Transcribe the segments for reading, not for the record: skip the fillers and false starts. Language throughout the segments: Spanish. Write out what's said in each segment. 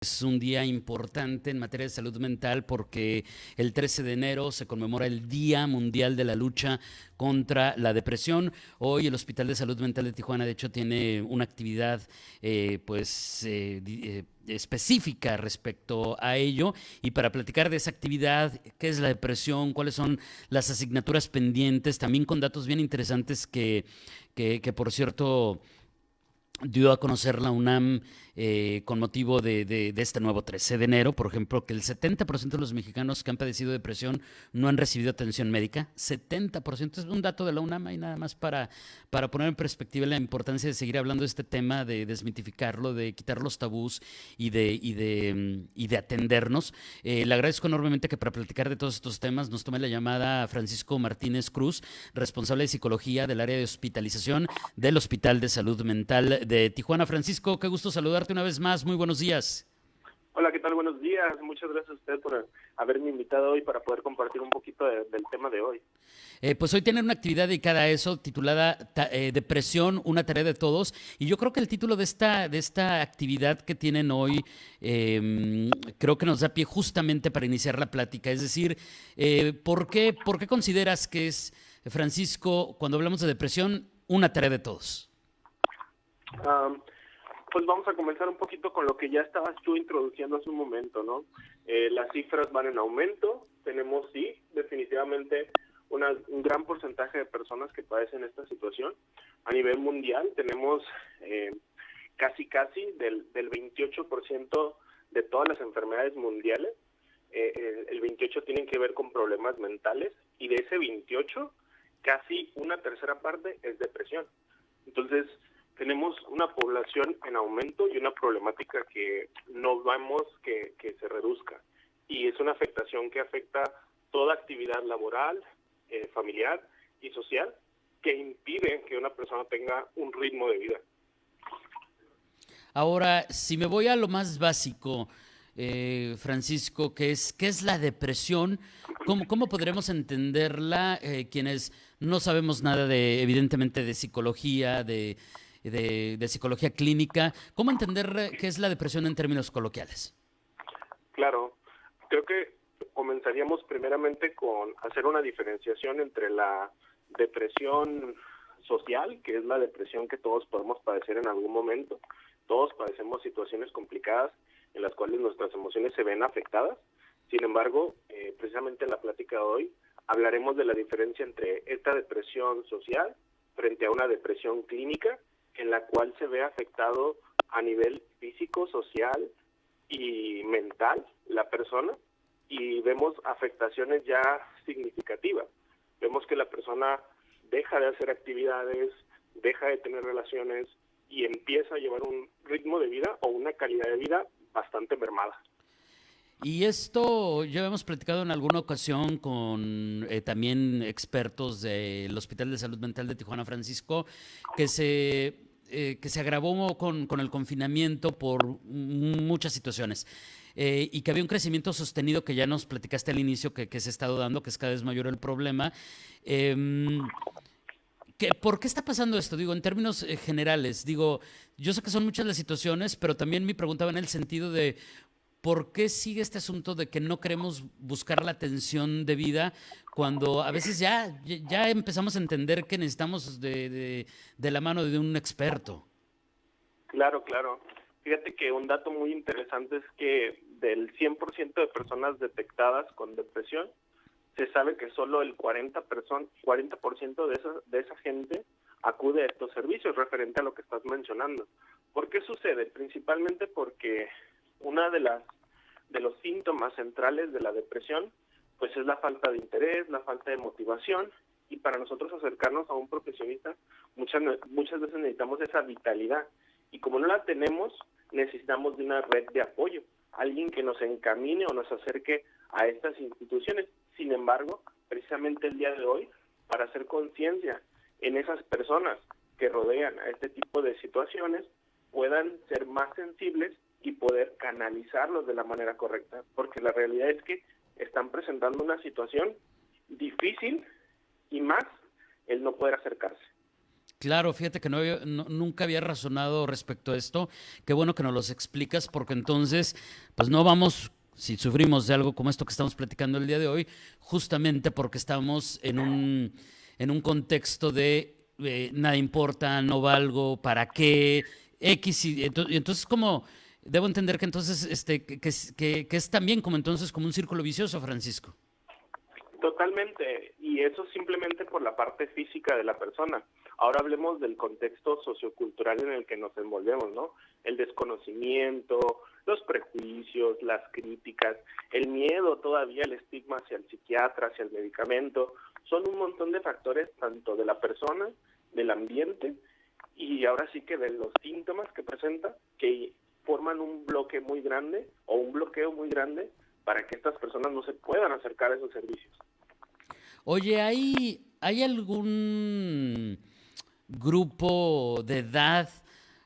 Es un día importante en materia de salud mental porque el 13 de enero se conmemora el Día Mundial de la Lucha contra la Depresión. Hoy el Hospital de Salud Mental de Tijuana, de hecho, tiene una actividad específica respecto a ello. Y para platicar de esa actividad, qué es la depresión, cuáles son las asignaturas pendientes, también con datos bien interesantes que por cierto dio a conocer la UNAM con motivo de este nuevo 13 de enero, por ejemplo, que el 70% de los mexicanos que han padecido depresión no han recibido atención médica. 70% es un dato de la UNAM y nada más para poner en perspectiva la importancia de seguir hablando de este tema, de desmitificarlo, de quitar los tabús y de atendernos. Le agradezco enormemente que para platicar de todos estos temas nos tome la llamada Francisco Martínez Cruz, responsable de psicología del área de hospitalización del Hospital de Salud Mental de Tijuana. Francisco, qué gusto saludarte una vez más. Muy buenos días. Hola, ¿qué tal? Buenos días. Muchas gracias a usted por haberme invitado hoy para poder compartir un poquito del tema de hoy. Pues hoy tienen una actividad dedicada a eso, titulada Depresión, una tarea de todos. Y yo creo que el título de esta actividad que tienen hoy, creo que nos da pie justamente para iniciar la plática. Es decir, ¿por qué consideras que es, Francisco, cuando hablamos de depresión, una tarea de todos? Um, pues vamos a comenzar un poquito con lo que ya estabas tú introduciendo hace un momento, ¿no? Las cifras van en aumento. Tenemos, sí, definitivamente un gran porcentaje de personas que padecen esta situación. A nivel mundial tenemos casi del 28% de todas las enfermedades mundiales. El 28 tienen que ver con problemas mentales y de ese 28, casi una tercera parte es depresión. Entonces, tenemos una población en aumento y una problemática que no vemos que se reduzca. Y es una afectación que afecta toda actividad laboral, familiar y social, que impide que una persona tenga un ritmo de vida. Ahora, si me voy a lo más básico, Francisco, ¿qué es la depresión? ¿Cómo podremos entenderla quienes no sabemos nada evidentemente, de psicología, de psicología clínica? ¿Cómo entender qué es la depresión en términos coloquiales? Claro, creo que comenzaríamos primeramente con hacer una diferenciación entre la depresión social, que es la depresión que todos podemos padecer en algún momento. Todos padecemos situaciones complicadas en las cuales nuestras emociones se ven afectadas. Sin embargo, precisamente en la plática de hoy hablaremos de la diferencia entre esta depresión social frente a una depresión clínica, en la cual se ve afectado a nivel físico, social y mental la persona, y vemos afectaciones ya significativas. Vemos que la persona deja de hacer actividades, deja de tener relaciones y empieza a llevar un ritmo de vida o una calidad de vida bastante mermada. Y esto ya hemos platicado en alguna ocasión con también expertos del Hospital de Salud Mental de Tijuana, Francisco, que se agravó con el confinamiento por muchas situaciones. Y que había un crecimiento sostenido que ya nos platicaste al inicio que se ha estado dando, que es cada vez mayor el problema. ¿Por qué está pasando esto? Digo, en términos generales, digo, yo sé que son muchas las situaciones, pero también mi pregunta va en el sentido de ¿por qué sigue este asunto de que no queremos buscar la atención debida cuando a veces ya empezamos a entender que necesitamos de la mano de un experto? Claro, claro. Fíjate que un dato muy interesante es que del 100% de personas detectadas con depresión, se sabe que solo el 40% de esa gente acude a estos servicios, referente a lo que estás mencionando. ¿Por qué sucede? Principalmente porque una de los síntomas centrales de la depresión pues es la falta de interés, la falta de motivación, y para nosotros acercarnos a un profesionista muchas veces necesitamos esa vitalidad, y como no la tenemos, necesitamos de una red de apoyo, alguien que nos encamine o nos acerque a estas instituciones. Sin embargo, precisamente el día de hoy, para hacer conciencia en esas personas que rodean a este tipo de situaciones, puedan ser más sensibles y poder canalizarlos de la manera correcta, porque la realidad es que están presentando una situación difícil y más el no poder acercarse. Claro, fíjate que nunca había razonado respecto a esto. Qué bueno que nos los explicas, porque entonces, pues no vamos, si sufrimos de algo como esto que estamos platicando el día de hoy, justamente porque estamos en un contexto de nada importa, no valgo, ¿para qué? X, y entonces como, debo entender que entonces, que es también como entonces como un círculo vicioso, Francisco. Totalmente, y eso simplemente por la parte física de la persona. Ahora hablemos del contexto sociocultural en el que nos envolvemos, ¿no? El desconocimiento, los prejuicios, las críticas, el miedo todavía, el estigma hacia el psiquiatra, hacia el medicamento, son un montón de factores tanto de la persona, del ambiente y ahora sí que de los síntomas que presenta, que forman un bloque muy grande o un bloqueo muy grande para que estas personas no se puedan acercar a esos servicios. Oye, ¿hay algún grupo de edad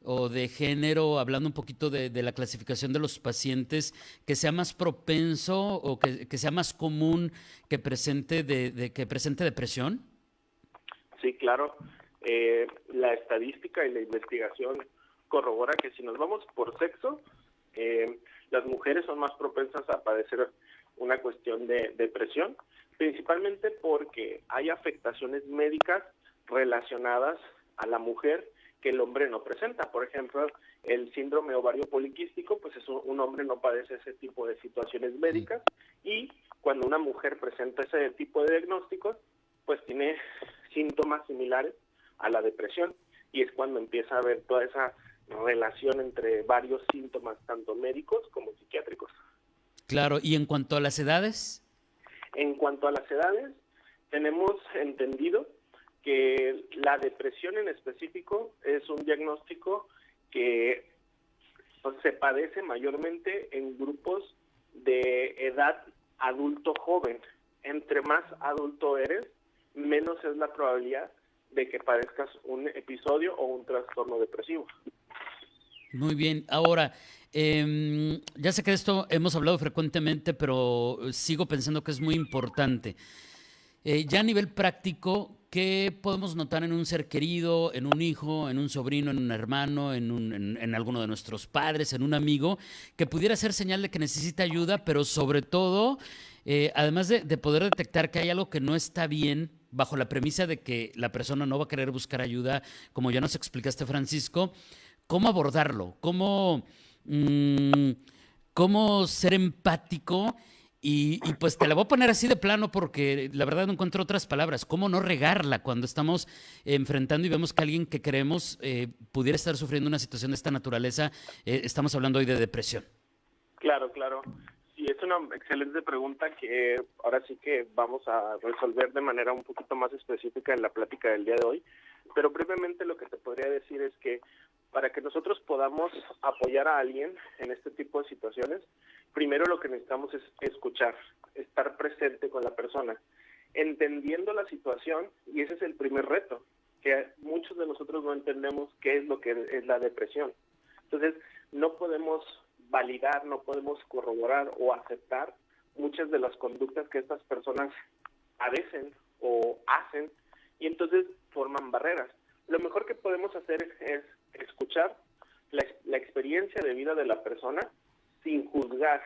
o de género, hablando un poquito de la clasificación de los pacientes, que sea más propenso o que sea más común que presente que presente depresión? Sí, claro. La estadística y la investigación corrobora que si nos vamos por sexo, las mujeres son más propensas a padecer una cuestión de depresión, principalmente porque hay afectaciones médicas relacionadas a la mujer que el hombre no presenta. Por ejemplo, el síndrome ovario poliquístico, pues un hombre no padece ese tipo de situaciones médicas, y cuando una mujer presenta ese tipo de diagnósticos, pues tiene síntomas similares a la depresión, y es cuando empieza a haber toda esa relación entre varios síntomas, tanto médicos como psiquiátricos. Claro, y en cuanto a las edades. En cuanto a las edades, tenemos entendido que la depresión en específico es un diagnóstico que se padece mayormente en grupos de edad adulto joven. Entre más adulto eres, menos es la probabilidad de que padezcas un episodio o un trastorno depresivo. Muy bien. Ahora, ya sé que de esto hemos hablado frecuentemente, pero sigo pensando que es muy importante. Ya a nivel práctico, ¿qué podemos notar en un ser querido, en un hijo, en un sobrino, en un hermano, en alguno de nuestros padres, en un amigo, que pudiera ser señal de que necesita ayuda, pero sobre todo, además de poder detectar que hay algo que no está bien, bajo la premisa de que la persona no va a querer buscar ayuda, como ya nos explicaste, Francisco, ¿cómo abordarlo? Mm, ¿Cómo ser empático? Y pues te la voy a poner así de plano porque la verdad no encuentro otras palabras. ¿Cómo no regarla cuando estamos enfrentando y vemos que alguien que queremos pudiera estar sufriendo una situación de esta naturaleza? Estamos hablando hoy de depresión. Claro, claro. Sí, es una excelente pregunta que ahora sí que vamos a resolver de manera un poquito más específica en la plática del día de hoy. Pero brevemente lo que te podría decir es que para que nosotros podamos apoyar a alguien en este tipo de situaciones, primero lo que necesitamos es escuchar, estar presente con la persona, entendiendo la situación, y ese es el primer reto, que muchos de nosotros no entendemos qué es lo que es la depresión. Entonces, no podemos validar, no podemos corroborar o aceptar muchas de las conductas que estas personas padecen o hacen, y entonces forman barreras. Lo mejor que podemos hacer es escuchar la experiencia de vida de la persona sin juzgar,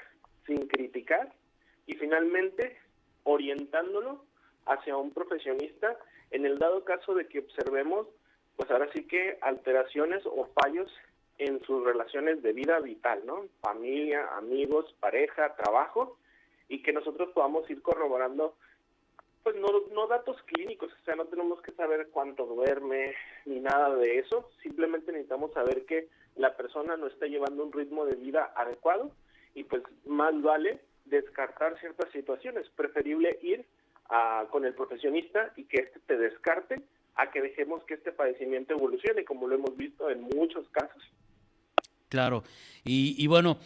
sin criticar, y finalmente orientándolo hacia un profesionista en el dado caso de que observemos, pues ahora sí que alteraciones o fallos en sus relaciones de vida vital, ¿no? Familia, amigos, pareja, trabajo, y que nosotros podamos ir corroborando, pues no datos clínicos, o sea, no tenemos que saber cuánto duerme ni nada de eso, simplemente necesitamos saber que la persona no está llevando un ritmo de vida adecuado, y pues más vale descartar ciertas situaciones, preferible ir con el profesionista y que éste te descarte a que dejemos que este padecimiento evolucione, como lo hemos visto en muchos casos. Claro, y bueno,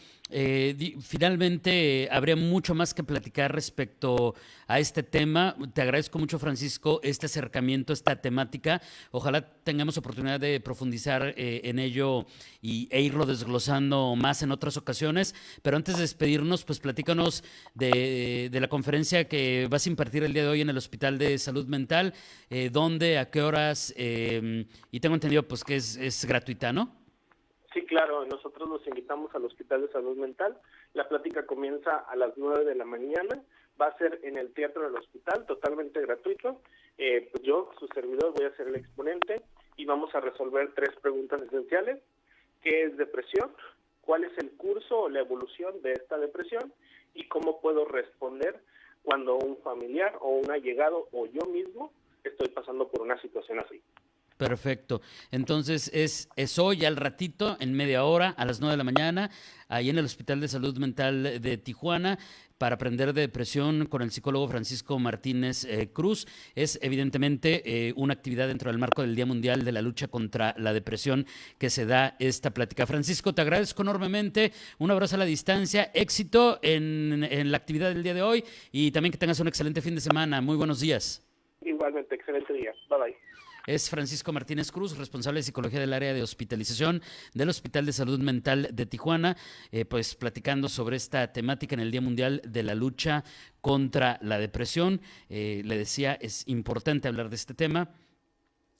finalmente habría mucho más que platicar respecto a este tema. Te agradezco mucho, Francisco, este acercamiento, esta temática. Ojalá tengamos oportunidad de profundizar en ello e irlo desglosando más en otras ocasiones. Pero antes de despedirnos, pues platícanos de la conferencia que vas a impartir el día de hoy en el Hospital de Salud Mental. ¿Dónde, a qué horas? Y tengo entendido pues que es gratuita, ¿no? Sí, claro, nosotros los invitamos al Hospital de Salud Mental. La plática comienza a las 9 de la mañana. Va a ser en el Teatro del Hospital, totalmente gratuito. Pues yo, su servidor, voy a ser el exponente y vamos a resolver 3 preguntas esenciales. ¿Qué es depresión? ¿Cuál es el curso o la evolución de esta depresión? ¿Y cómo puedo responder cuando un familiar o un allegado o yo mismo estoy pasando por una situación así? Perfecto. Entonces es hoy al ratito, en media hora, a las 9 de la mañana, ahí en el Hospital de Salud Mental de Tijuana, para aprender de depresión con el psicólogo Francisco Martínez Cruz. Es evidentemente una actividad dentro del marco del Día Mundial de la Lucha contra la Depresión que se da esta plática. Francisco, te agradezco enormemente. Un abrazo a la distancia. Éxito en la actividad del día de hoy y también que tengas un excelente fin de semana. Muy buenos días. Igualmente, excelente día. Bye bye. Es Francisco Martínez Cruz, responsable de psicología del área de hospitalización del Hospital de Salud Mental de Tijuana, pues platicando sobre esta temática en el Día Mundial de la Lucha contra la Depresión. Le decía, es importante hablar de este tema,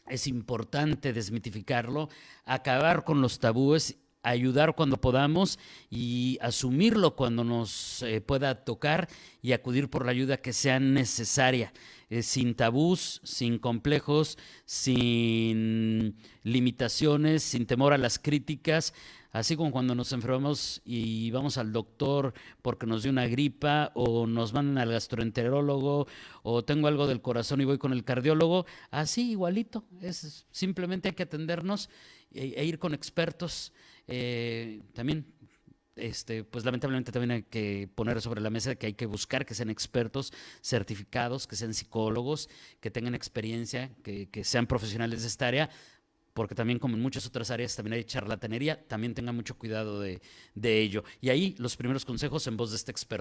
es importante desmitificarlo, acabar con los tabúes, ayudar cuando podamos y asumirlo cuando nos pueda tocar y acudir por la ayuda que sea necesaria, sin tabús, sin complejos, sin limitaciones, sin temor a las críticas, así como cuando nos enfermamos y vamos al doctor porque nos dio una gripa o nos mandan al gastroenterólogo o tengo algo del corazón y voy con el cardiólogo, así igualito, simplemente hay que atendernos e ir con expertos. También, pues lamentablemente también hay que poner sobre la mesa que hay que buscar que sean expertos certificados, que sean psicólogos, que tengan experiencia, que sean profesionales de esta área, porque también como en muchas otras áreas también hay charlatanería, también tengan mucho cuidado de ello. Y ahí los primeros consejos en voz de este experto.